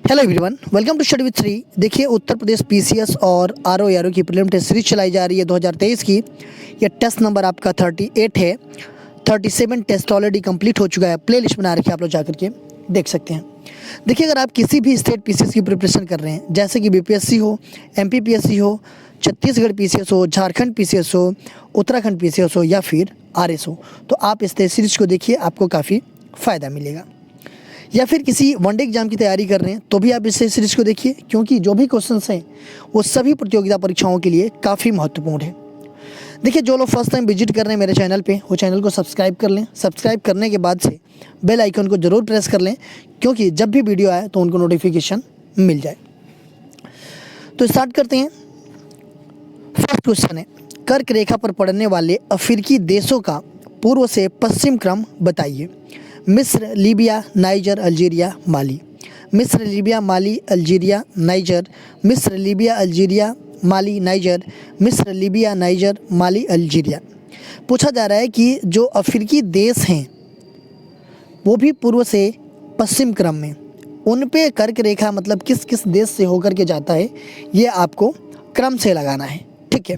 Hello everyone, welcome to study with Shri. देखिए, Uttar Pradesh PCS और RO की प्रीलिम टेस्ट सीरीज चलाई जा रही है 2023 की। ये टेस्ट नंबर आपका 38 है। 37 टेस्ट ऑलरेडी कंप्लीट हो चुका है। प्ले लिस्ट बना रखी है, आप लोग जाकर के देख सकते हैं। देखिए, अगर आप किसी भी स्टेट पीसीएस की प्रिपरेशन कर रहे हैं, जैसे कि बीपीएससी हो, एमपीपीएससी हो, छत्तीसगढ़ पीसीएस हो, झारखंड पीसीएस हो, उत्तराखंड पीसीएस हो या फिर आरएस हो, तो आप इस टेस्ट सीरीज को देखिए, आपको काफ़ी फ़ायदा मिलेगा। या फिर किसी वनडे एग्जाम की तैयारी कर रहे हैं तो भी आप इस सीरीज को देखिए, क्योंकि जो भी क्वेश्चंस हैं वो सभी प्रतियोगिता परीक्षाओं के लिए काफ़ी महत्वपूर्ण है। देखिए, जो लोग फर्स्ट टाइम विजिट कर रहे हैं मेरे चैनल पे, वो चैनल को सब्सक्राइब कर लें। सब्सक्राइब करने के बाद से बेल आइकन को ज़रूर प्रेस कर लें, क्योंकि जब भी वीडियो आए तो उनको नोटिफिकेशन मिल जाए। तो स्टार्ट करते हैं। फर्स्ट क्वेश्चन है, कर्क रेखा पर पड़ने वाले अफ्रीकी देशों का पूर्व से पश्चिम क्रम बताइए। मिस्र, लीबिया, नाइजर, अल्जीरिया, माली। मिस्र, लीबिया, माली, अल्जीरिया, नाइजर। मिस्र, लीबिया, अल्जीरिया, माली, नाइजर। मिस्र, लीबिया, नाइजर, माली, अल्जीरिया। पूछा जा रहा है कि जो अफ्रीकी देश हैं वो भी पूर्व से पश्चिम क्रम में, उन पे कर्क रेखा मतलब किस किस देश से होकर के जाता है, ये आपको क्रम से लगाना है। ठीक है,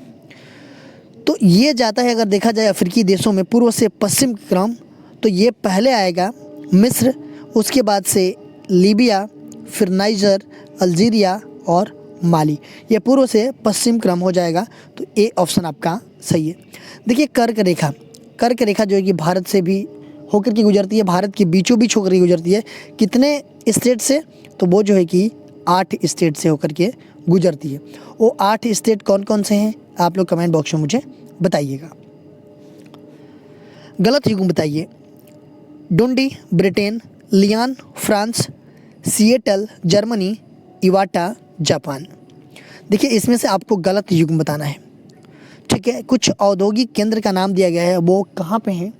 तो ये जाता है, अगर देखा जाए अफ्रीकी देशों में पूर्व से पश्चिम क्रम, तो ये पहले आएगा मिस्र, उसके बाद से लीबिया, फिर नाइजर, अल्जीरिया और माली। ये पूर्व से पश्चिम क्रम हो जाएगा, तो ए ऑप्शन आपका सही है। देखिए, कर्क रेखा जो है कि भारत से भी होकर के गुजरती है, भारत के बीचों बीच होकर के गुजरती है। कितने स्टेट से? तो वो जो है कि 8 स्टेट से होकर के गुजरती है। वो 8 स्टेट कौन कौन से हैं, आप लोग कमेंट बॉक्स में मुझे बताइएगा। गलत युग्म बताइए। Dundee, Britain. Lyon, France. Seattle, Germany. Iwata, Japan. देखिए, इसमें से आपको गलत युग्म बताना है। ठीक है, कुछ औद्योगिक केंद्र का नाम दिया गया है, वो कहाँ पे हैं,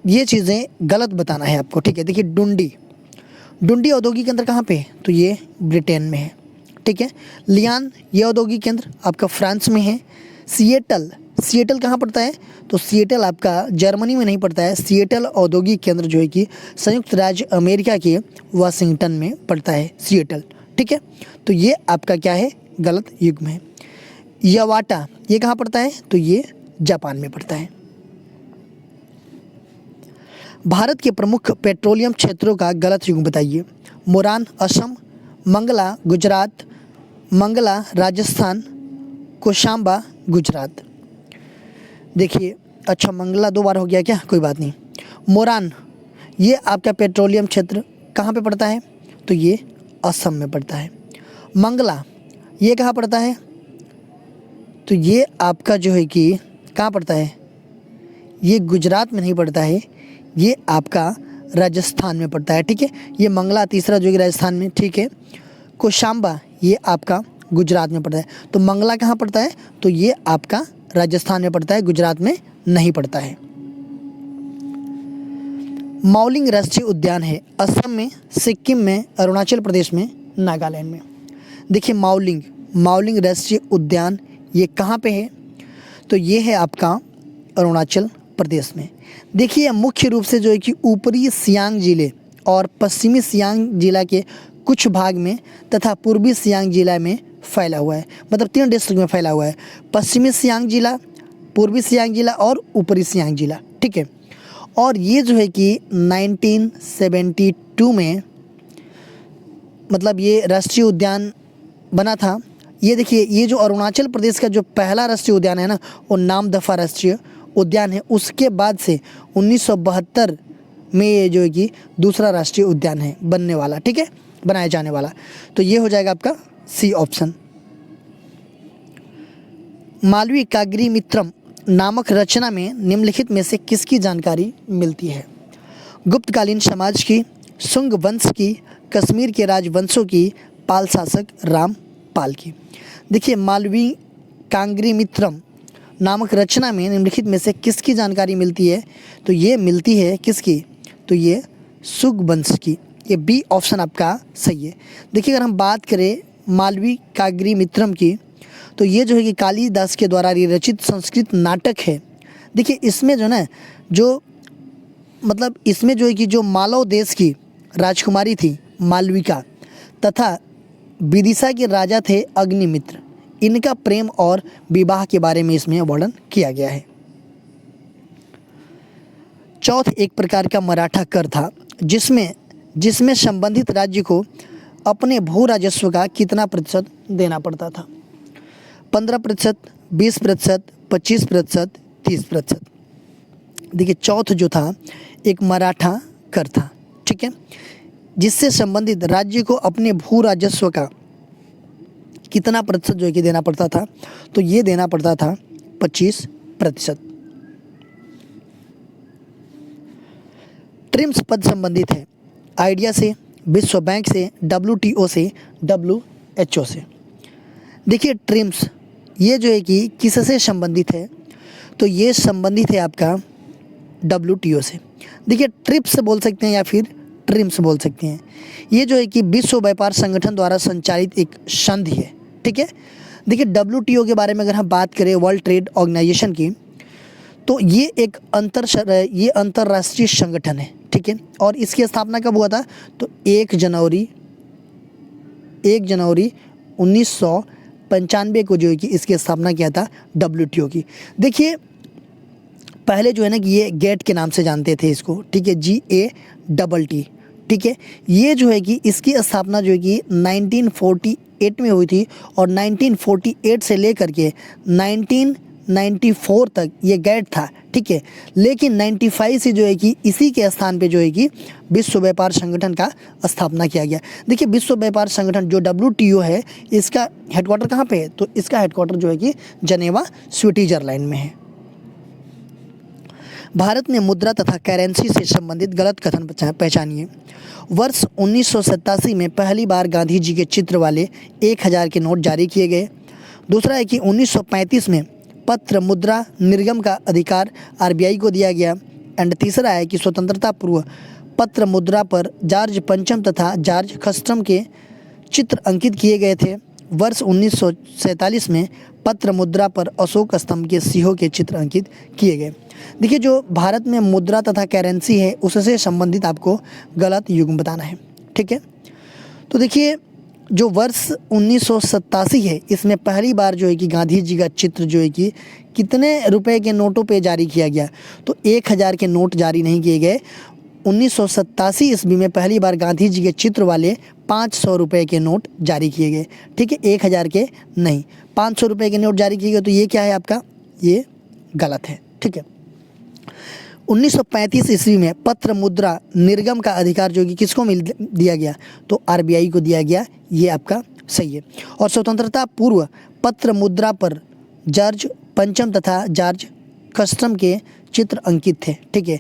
ये चीज़ें गलत बताना है आपको। ठीक है, देखिए, डुंडी औद्योगिक केंद्र कहाँ पे है, तो ये ब्रिटेन में है। ठीक है, लियान, ये औद्योगिक केंद्र आपका फ्रांस में है। सिएटल कहाँ पड़ता है, तो सिएटल आपका जर्मनी में नहीं पड़ता है। सिएटल औद्योगिक केंद्र जो है कि संयुक्त राज्य अमेरिका के वाशिंगटन में पड़ता है सिएटल। ठीक है, तो ये आपका क्या है, गलत युग्म है। यवाटा, ये कहाँ पड़ता है, तो ये जापान में पड़ता है। भारत के प्रमुख पेट्रोलियम क्षेत्रों का गलत युग्म बताइए। मोरान, असम। मंगला, गुजरात। मंगला, राजस्थान। कोशांबा, गुजरात। देखिए, अच्छा, मंगला 2 बार हो गया क्या, कोई बात नहीं। मोरान, ये आपका पेट्रोलियम क्षेत्र कहाँ पे पड़ता है, तो ये असम में पड़ता है। मंगला, ये कहाँ पड़ता है, तो ये आपका जो है कि कहाँ पड़ता है, ये गुजरात में नहीं पड़ता है, ये आपका राजस्थान में पड़ता है। ठीक है, ये मंगला तीसरा जो है राजस्थान में। ठीक है, कोशांबा, ये आपका गुजरात में पड़ता है। तो मंगला कहाँ पड़ता है, तो ये आपका राजस्थान में पड़ता है, गुजरात में नहीं पड़ता है। मौलिंग राष्ट्रीय उद्यान है असम में, सिक्किम में, अरुणाचल प्रदेश में, नागालैंड में। देखिए, मौलिंग राष्ट्रीय उद्यान ये कहाँ पे है, तो ये है आपका अरुणाचल प्रदेश में। देखिए, मुख्य रूप से जो है कि ऊपरी सियांग जिले और पश्चिमी सियांग जिला के कुछ भाग में तथा पूर्वी सियांग जिला में फैला हुआ है, मतलब 3 डिस्ट्रिक्ट में फैला हुआ है। पश्चिमी सियांग जिला, पूर्वी सियांग जिला और ऊपरी सियांग जिला। ठीक है, और ये जो है कि 1972 में मतलब ये राष्ट्रीय उद्यान बना था। ये देखिए, ये जो अरुणाचल प्रदेश का जो पहला राष्ट्रीय उद्यान है ना, वो नामदफा राष्ट्रीय उद्यान है। उसके बाद से 1972 में ये जो है कि दूसरा राष्ट्रीय उद्यान है बनने वाला। ठीक है, बनाया जाने वाला। तो ये हो जाएगा आपका सी ऑप्शन। मालवी काग्निमित्रम नामक रचना में निम्नलिखित में से किसकी जानकारी मिलती है। गुप्तकालीन समाज की, शुंग वंश की, कश्मीर के राजवंशों की, पाल शासक रामपाल की। देखिए, मालवी काग्निमित्रम नामक रचना में निम्नलिखित में से किसकी जानकारी मिलती है, तो ये मिलती है किसकी, तो ये शुंग वंश की। ये बी ऑप्शन आपका सही है। देखिए, अगर हम बात करें मालवी काग्निमित्रम की, तो ये जो है कि कालिदास के द्वारा रचित संस्कृत नाटक है। देखिए, इसमें जो ना जो मतलब इसमें जो है कि जो मालव देश की राजकुमारी थी मालविका, तथा विदिशा के राजा थे अग्निमित्र। इनका प्रेम और विवाह के बारे में इसमें वर्णन किया गया है। चौथ एक प्रकार का मराठा कर था जिसमें संबंधित राज्य को अपने भू राजस्व का कितना प्रतिशत देना पड़ता था? 15%, 20%, 25%, 30%। देखिए चौथ जो था एक मराठा कर था, ठीक है, जिससे संबंधित राज्य को अपने भू राजस्व का कितना प्रतिशत जो है कि देना पड़ता था? तो ये देना पड़ता था 25%। ट्रिम्स पद संबंधित है आइडिया से, विश्व बैंक से, WTO से, WHO से। देखिए ट्रिम्स ये जो है कि किससे संबंधित है? तो ये संबंधित है आपका WTO से। देखिए ट्रिप्स बोल सकते हैं या फिर ट्रिम्स बोल सकते हैं। ये जो है कि विश्व व्यापार संगठन द्वारा संचालित एक संधि है, ठीक है। देखिए WTO के बारे में अगर हम बात करें, वर्ल्ड ट्रेड ऑर्गेनाइजेशन की, तो ये एक अंतर्राष्ट्रीय संगठन है, ठीक है। और इसकी स्थापना कब हुआ था? तो 1 जनवरी 1995 को जो है कि इसकी स्थापना किया था WTO की। देखिए पहले जो है ना कि ये गेट के नाम से जानते थे इसको, ठीक है, GATT, ठीक है। ये जो है कि इसकी स्थापना जो है कि 1948 में हुई थी और 1948 से लेकर के 1994 तक ये गेट था, ठीक है। लेकिन 95 से जो है कि इसी के स्थान पे जो है कि विश्व व्यापार संगठन का स्थापना किया गया। देखिए विश्व व्यापार संगठन जो WTO है, इसका हेडक्वार्टर कहाँ पे है? तो इसका हेडक्वार्टर जो है कि जनेवा, स्विट्जरलैंड में है। भारत ने मुद्रा तथा करेंसी से संबंधित गलत कथन पहचानिए। वर्ष 1987 में पहली बार गांधी जी के चित्र वाले 1000 के नोट जारी किए गए। दूसरा है कि 1935 में पत्र मुद्रा निर्गम का अधिकार RBI को दिया गया। एंड तीसरा है कि स्वतंत्रता पूर्व पत्र मुद्रा पर जॉर्ज पंचम तथा जॉर्ज कस्टम के चित्र अंकित किए गए थे। वर्ष 1947 में पत्र मुद्रा पर अशोक स्तंभ के सिंहों के चित्र अंकित किए गए। देखिए जो भारत में मुद्रा तथा करेंसी है उससे संबंधित आपको गलत युग्म बताना है, ठीक है। तो देखिए जो वर्ष 1987 है इसमें पहली बार जो है कि गांधी जी का चित्र जो है कि कितने रुपए के नोटों पे जारी किया गया? तो 1000 के नोट जारी नहीं किए गए। 1987 ईस्वी में पहली बार गांधी जी के चित्र वाले 500 रुपये के नोट जारी किए गए, ठीक है, 1000 के नहीं, 500 रुपये के नोट जारी किए गए। तो ये क्या है आपका? ये गलत है, ठीक है। 1935 ईस्वी में पत्र मुद्रा निर्गम का अधिकार जो कि किसको दिया गया? तो RBI को दिया गया, ये आपका सही है। और स्वतंत्रता पूर्व पत्र मुद्रा पर जॉर्ज पंचम तथा जॉर्ज कस्टम के चित्र अंकित थे, ठीक है।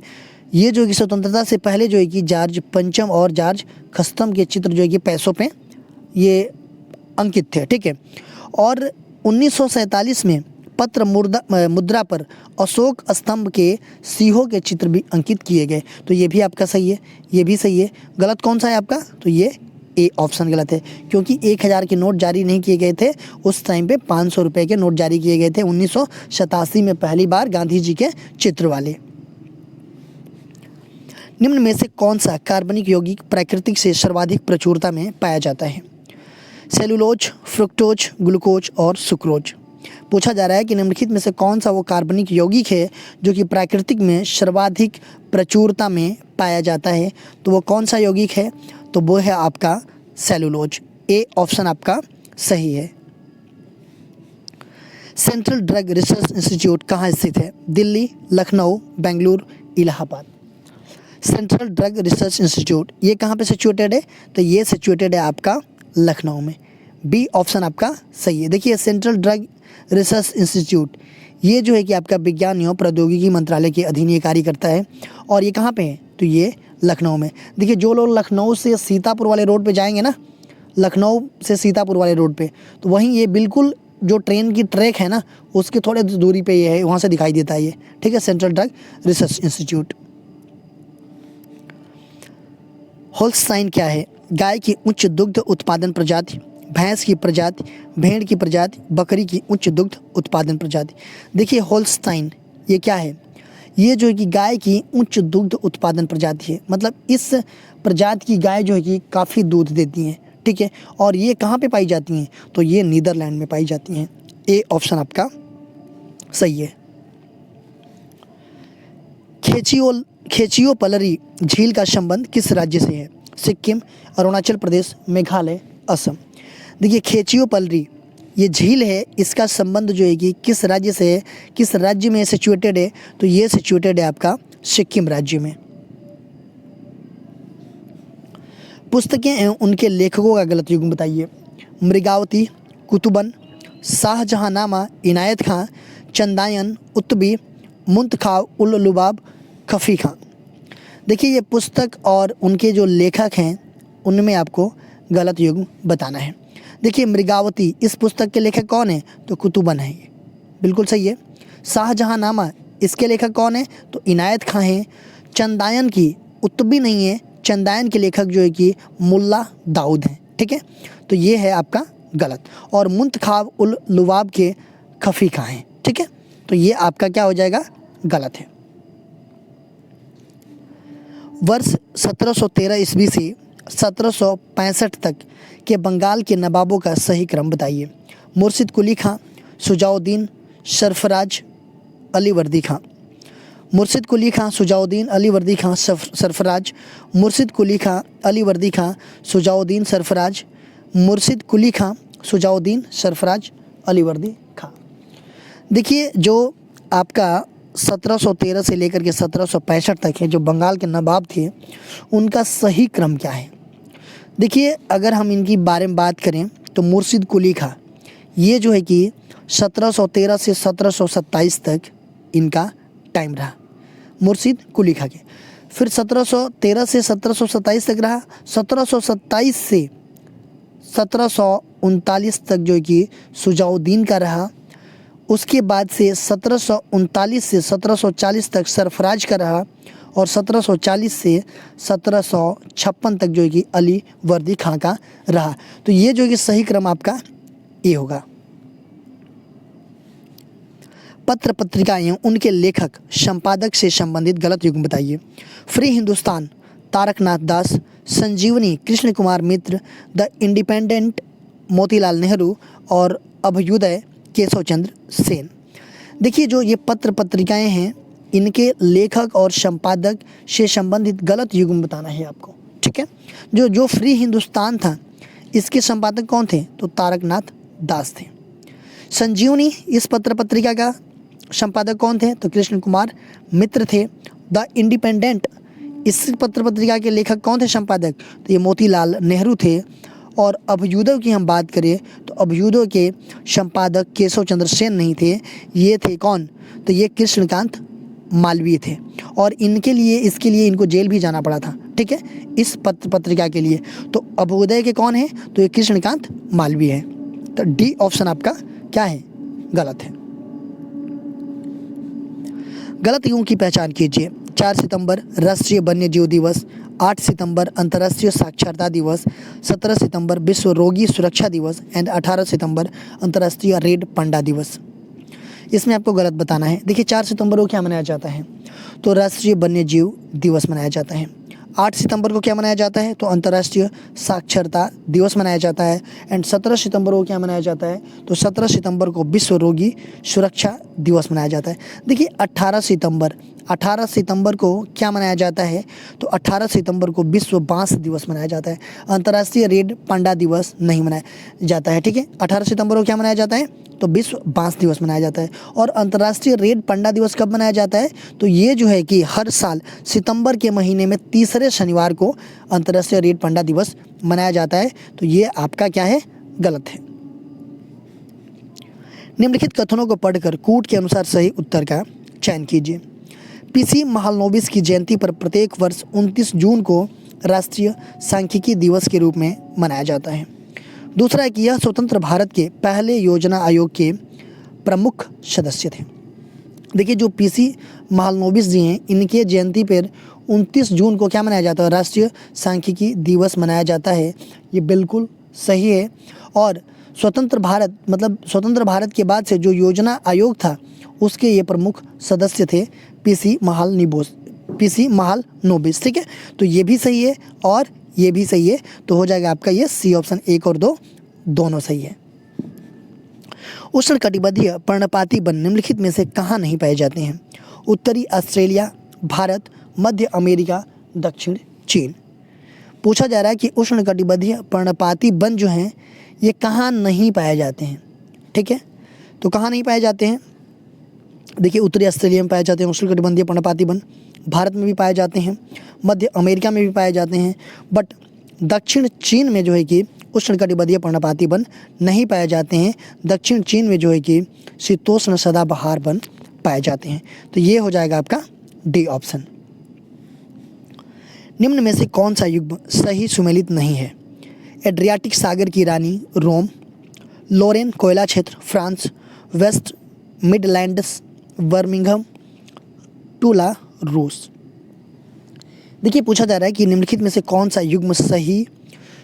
ये जो कि स्वतंत्रता से पहले जो है कि जॉर्ज पंचम और जॉर्ज कस्टम के चित्र जो है कि पैसों पे ये अंकित थे, ठीक है। और 1947 में पत्र मुद्रा पर अशोक स्तंभ के सिंहों के चित्र भी अंकित किए गए। तो ये भी आपका सही है, ये भी सही है। गलत कौन सा है आपका? तो ये ए ऑप्शन गलत है, क्योंकि 1000 के नोट जारी नहीं किए गए थे। उस टाइम पे 500 रुपये के नोट जारी किए गए थे 1987 में पहली बार गांधी जी के चित्र वाले। निम्न में से कौन सा कार्बनिक यौगिक प्राकृतिक से सर्वाधिक प्रचुरता में पाया जाता है? सेलुलोज, फ्रुक्टोज, ग्लूकोज और सुक्रोज। पूछा जा रहा है कि निम्नलिखित में से कौन सा वो कार्बनिक यौगिक है जो कि प्राकृतिक में सर्वाधिक प्रचुरता में पाया जाता है। तो वो कौन सा यौगिक है? तो वो है आपका सेलुलोज। ए ऑप्शन आपका सही है। सेंट्रल ड्रग रिसर्च इंस्टीट्यूट कहाँ स्थित है? Delhi, Lucknow, Bengaluru, Allahabad. Central drug research institute ये कहाँ पे सिचुएटेड है? तो ये सिचुएटेड है आपका लखनऊ में। बी ऑप्शन आपका सही है। देखिए सेंट्रल ड्रग रिसर्च इंस्टीट्यूट ये जो है कि आपका विज्ञान एवं प्रौद्योगिकी मंत्रालय के अधीन ये कार्य करता है। और ये कहाँ पे है? तो ये लखनऊ में। देखिए जो लोग लखनऊ से सीतापुर वाले रोड पे जाएंगे ना, लखनऊ से सीतापुर वाले रोड पे, तो वहीं ये बिल्कुल जो ट्रेन की ट्रैक है ना उसके थोड़े दूरी पे ये है, वहाँ से दिखाई देता है ये, ठीक है, सेंट्रल ड्रग रिसर्च इंस्टीट्यूट। होल्स्टाइन क्या है? गाय की उच्च दुग्ध उत्पादन प्रजाति, भैंस की प्रजाति, भेड़ की प्रजाति, बकरी की उच्च दुग्ध उत्पादन प्रजाति। देखिए होल्स्टाइन ये क्या है? ये जो है कि गाय की उच्च दुग्ध उत्पादन प्रजाति है। मतलब इस प्रजाति की गाय जो है कि काफ़ी दूध देती हैं, ठीक है। और ये कहाँ पे पाई जाती हैं? तो ये नीदरलैंड में पाई जाती हैं। ए ऑप्शन आपका सही है। खेचियोपलरी झील का संबंध किस राज्य से है? सिक्किम, अरुणाचल प्रदेश, मेघालय, असम। देखिए खेचियोपलरी ये झील है, इसका संबंध जो है कि किस राज्य से है, किस राज्य में सिचुएटेड है? तो ये सिचुएटेड है आपका सिक्किम राज्य में। पुस्तकें एवं उनके लेखकों का गलत युग्म बताइए। मृगावती, कुतुबन, शाहजहांनामा, इनायत खां, चंदायन, उत्बी, मुंतखाब उल लुबाब, खफी खां। देखिए ये पुस्तक और उनके जो लेखक हैं उनमें आपको गलत युग्म बताना है। देखिए मृगावती इस पुस्तक के लेखक कौन है? तो कुतुबन है, ये बिल्कुल सही है। शाहजहांनामा इसके लेखक कौन है? तो इनायत खां हैं। चंदायन की उत्बी नहीं है, चंदायन के लेखक जो है कि मुल्ला दाऊद हैं, ठीक है। तो ये है आपका गलत। और मुंतखाब उल लुबाब के खफी खां हैं, ठीक है। तो ये आपका क्या हो जाएगा? गलत है। वर्ष 1713 ईस्वी से 1765 तक के बंगाल के नवाबों का सही क्रम बताइए। मुर्शिद कुली खां, शुजाउद्दीन, सरफराज, अलीवर्दी खां। मुर्शिद कुली खां, शुजाउद्दीन, अलीवर्दी खां, सरफराज। मुर्शिद कुली खां, अलीवर्दी खां, शुजाउद्दीन, सरफराज। मुर्शिद कुली खां, शुजाउद्दीन, सरफराज, अलीवर्दी खां। देखिए जो आपका 1713 से लेकर के 1765 तक है जो बंगाल के नवाब थे, उनका सही क्रम क्या है? देखिए अगर हम इनकी बारे में बात करें तो मुर्शिद कुली खां ये जो है कि 1713 से 1727 तक इनका टाइम रहा, मुर्शिद कुली खां के। फिर 1713 से 1727 तक रहा। 1727 से 1739 तक जो है कि शुजाउद्दीन का रहा। उसके बाद से 1739 से 1740 तक सरफराज का रहा। और 1740 से 1756 तक जो है कि अली वर्दी खां का रहा। तो ये जो है कि सही क्रम आपका ये होगा। पत्र पत्रिकाएं उनके लेखक संपादक से संबंधित गलत युग्म बताइए। Free Hindustan Taraknath Das, Sanjivani Krishna Kumar Mitra, the independent Motilal Nehru और अभ्युदय केशव चंद्र सेन। देखिए जो ये पत्र पत्रिकाएं हैं इनके लेखक और संपादक से संबंधित गलत युग्म बताना है आपको, ठीक है। जो फ्री हिंदुस्तान था इसके संपादक कौन थे? तो तारकनाथ दास थे। संजीवनी इस पत्र पत्रिका का संपादक कौन थे? तो कृष्ण कुमार मित्र थे। द इंडिपेंडेंट इस पत्र पत्रिका के लेखक कौन थे संपादक? तो ये मोतीलाल नेहरू थे। और अभ्युदय की हम बात करें तो अभ्युदय के संपादक केशव चंद्र सेन नहीं थे, ये थे कौन? तो ये कृष्णकांत मालवीय थे। और इनके लिए इसके लिए इनको जेल भी जाना पड़ा था, ठीक है, इस पत्र पत्रिका के लिए। तो अभ्युदय के कौन है? तो ये कृष्णकांत मालवीय है। तो डी ऑप्शन आपका क्या है? गलत है। गलत युग्म की पहचान कीजिए। 4 सितंबर राष्ट्रीय वन्यजीव दिवस, 8 सितंबर अंतर्राष्ट्रीय साक्षरता दिवस, 17 सितंबर विश्व रोगी सुरक्षा दिवस एंड 18 सितंबर अंतर्राष्ट्रीय रेड पांडा दिवस। इसमें आपको गलत बताना है। देखिए 4 सितंबर को क्या मनाया जाता है? तो राष्ट्रीय वन्यजीव दिवस मनाया जाता है। 8 सितंबर को क्या मनाया जाता है? तो अंतर्राष्ट्रीय साक्षरता दिवस मनाया जाता है। एंड 17 सितंबर को क्या मनाया जाता है? तो 17 सितंबर को विश्व रोगी सुरक्षा दिवस मनाया जाता है। देखिए 18 सितंबर को क्या मनाया जाता है? तो 18 सितंबर को विश्व बांस दिवस मनाया जाता है। अंतर्राष्ट्रीय रेड पांडा दिवस नहीं मनाया जाता है, ठीक है। 18 सितंबर को क्या मनाया जाता है? तो विश्व बांस दिवस मनाया जाता है। और अंतर्राष्ट्रीय रेड पांडा दिवस कब मनाया जाता है? तो ये जो है कि हर साल सितंबर के महीने में तीसरे शनिवार को अंतर्राष्ट्रीय रेड पांडा दिवस मनाया जाता है। तो ये आपका क्या है? गलत है। निम्नलिखित कथनों को पढ़कर कूट के अनुसार सही उत्तर का चयन कीजिए। पीसी महालनोबिस की जयंती पर प्रत्येक वर्ष 29 जून को राष्ट्रीय सांख्यिकी दिवस के रूप में मनाया जाता है। दूसरा है कि यह स्वतंत्र भारत के पहले योजना आयोग के प्रमुख सदस्य थे। देखिए जो पीसी महालनोबिस जी हैं इनके जयंती पर 29 जून को क्या मनाया जाता है? राष्ट्रीय सांख्यिकी दिवस मनाया जाता है। ये बिल्कुल सही है। और स्वतंत्र भारत के बाद से जो योजना आयोग था उसके ये प्रमुख सदस्य थे पीसी महालनोबिस, ठीक है। तो ये भी सही है और ये भी सही है। तो हो जाएगा आपका ये सी ऑप्शन, 1 और 2 दोनों सही है। उष्णकटिबंधीय पर्णपाती वन निम्नलिखित में से कहाँ नहीं पाए जाते हैं? उत्तरी ऑस्ट्रेलिया, भारत, मध्य अमेरिका, दक्षिण चीन। पूछा जा रहा है कि उष्णकटिबंधीय पर्णपाती वन जो हैं ये कहाँ नहीं पाए जाते हैं। ठीक है, तो कहाँ नहीं पाए जाते हैं? देखिए, उत्तरी ऑस्ट्रेलिया में पाए जाते हैं उष्णकटिबंधीय पर्णपाती वन, भारत में भी पाए जाते हैं, मध्य अमेरिका में भी पाए जाते हैं, बट दक्षिण चीन में जो है कि उष्णकटिबंधीय पर्णपाती वन नहीं पाए जाते हैं। दक्षिण चीन में जो है कि शीतोष्ण सदाबहार वन पाए जाते हैं। तो ये हो जाएगा आपका डी ऑप्शन। निम्न में से कौन सा युग्म सही सुमेलित नहीं है? एड्रियाटिक सागर की रानी रोम, लोरेन कोयला क्षेत्र फ्रांस, वेस्ट मिडलैंड्स बर्मिंघम, टूला रूस। देखिए, पूछा जा रहा है कि निम्नलिखित में से कौन सा युग्म सही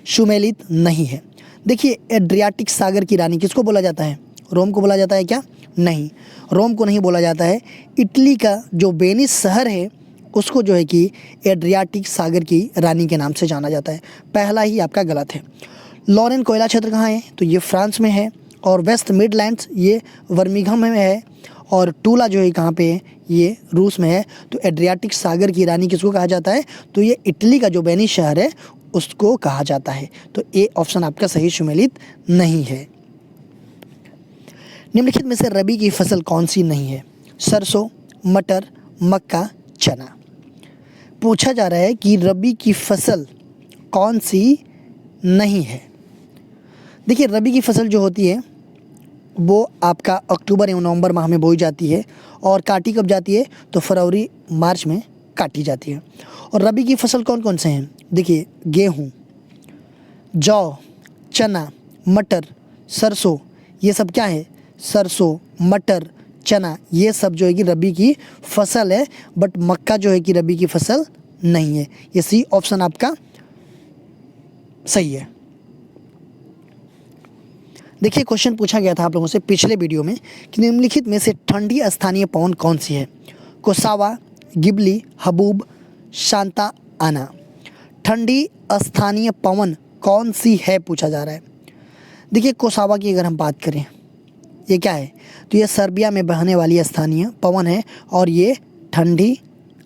सुमेलित नहीं है। देखिए, एड्रियाटिक सागर की रानी किसको बोला जाता है? रोम को बोला जाता है क्या? नहीं, रोम को नहीं बोला जाता है। इटली का जो वेनिस शहर है उसको जो है कि एड्रियाटिक सागर की रानी के नाम से जाना जाता है। पहला ही आपका गलत है। लोरेन कोयला क्षेत्र कहाँ है? तो ये फ्रांस में है, और वेस्ट मिडलैंड्स ये बर्मिंघम में है, और टूला जो है कहाँ पे है? ये रूस में है। तो एड्रियाटिक सागर की रानी किसको कहा जाता है? तो ये इटली का जो वेनिस शहर है उसको कहा जाता है। तो ए ऑप्शन आपका सही सुमेलित नहीं है। निम्नलिखित में से रबी की फसल कौन सी नहीं है? सरसों, मटर, मक्का, चना। पूछा जा रहा है कि रबी की फसल कौन सी नहीं है। देखिए, रबी की फसल जो होती है वो आपका अक्टूबर एवं नवंबर माह में बोई जाती है, और काटी कब जाती है? तो फरवरी मार्च में काटी जाती है। और रबी की फसल कौन कौन से हैं? देखिए, गेहूँ, जौ, चना, मटर, सरसों, ये सब क्या है? सरसों, मटर, चना, ये सब जो है कि रबी की फसल है। बट मक्का जो है कि रबी की फसल नहीं है। ये सी ऑप्शन आपका सही है। देखिए, क्वेश्चन पूछा गया था आप लोगों से पिछले वीडियो में कि निम्नलिखित में से ठंडी स्थानीय पवन कौन सी है? कोसावा, गिबली, हबूब, शांता आना। ठंडी स्थानीय पवन कौन सी है पूछा जा रहा है। देखिए, कोसावा की अगर हम बात करें, ये क्या है? तो ये सर्बिया में बहने वाली स्थानीय पवन है, और ये ठंडी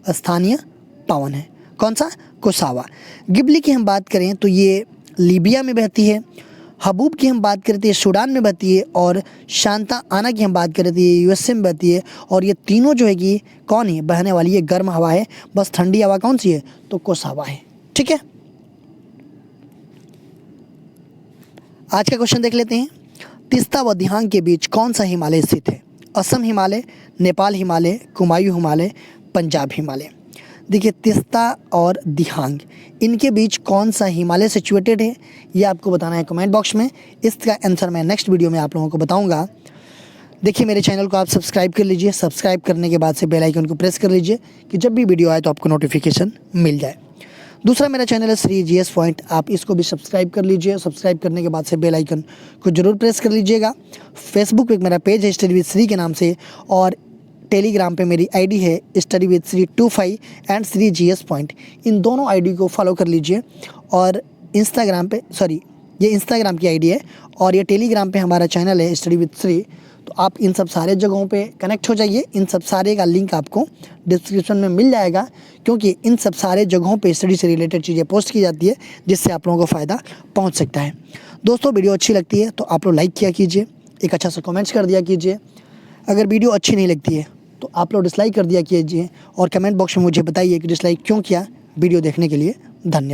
स्थानीय पवन है। कौन सा? कोसावा। गिबली की हम बात करें तो ये लीबिया में बहती है। हबूब की हम बात करते हैं सूडान में बहती है, और शांता आना की हम बात करते हैं यूएसए में बहती है। और ये तीनों जो है कि कौन है? बहने वाली है गर्म हवा है। बस ठंडी हवा कौन सी है? तो कोसावा है। ठीक है, आज का क्वेश्चन देख लेते हैं। तिस्ता व दिहांग के बीच कौन सा हिमालय स्थित है? असम हिमालय, नेपाल हिमालय, कुमायूं हिमालय, पंजाब हिमालय। देखिए, तिस्ता और दिहांग, इनके बीच कौन सा हिमालय सिचुएटेड है ये आपको बताना है कमेंट बॉक्स में। इसका आंसर मैं नेक्स्ट वीडियो में आप लोगों को बताऊंगा। देखिए, मेरे चैनल को आप सब्सक्राइब कर लीजिए। सब्सक्राइब करने के बाद से बेल आइकन को प्रेस कर लीजिए कि जब भी वीडियो आए तो आपको नोटिफिकेशन मिल जाए। दूसरा मेरा चैनल है श्री जीएस पॉइंट, आप इसको भी सब्सक्राइब कर लीजिए। सब्सक्राइब करने के बाद से बेल आइकन को जरूर प्रेस कर लीजिएगा। फेसबुक पे मेरा पेज है स्टडी विद श्री के नाम से, और टेलीग्राम पे मेरी आईडी है study with Shri 25 and Shri GS point. इन दोनों आईडी को फॉलो कर लीजिए। और इंस्टाग्राम पे, ये इंस्टाग्राम की आईडी है, और ये टेलीग्राम पे हमारा चैनल है स्टडी विद श्री। तो आप इन सब सारे जगहों पे कनेक्ट हो जाइए। इन सब सारे का लिंक आपको डिस्क्रिप्शन में मिल जाएगा, क्योंकि इन सब सारे जगहों पे स्टडी से रिलेटेड चीज़ें पोस्ट की जाती है, जिससे आप लोगों को फ़ायदा पहुंच सकता है। दोस्तों, वीडियो अच्छी लगती है तो आप लोग लाइक किया कीजिए, एक अच्छा सा कमेंट्स कर दिया कीजिए। अगर वीडियो अच्छी नहीं लगती है तो आप लोग डिसलाइक कर दिया कीजिए, और कमेंट बॉक्स में मुझे बताइए कि डिसलाइक क्यों किया। वीडियो देखने के लिए धन्यवाद।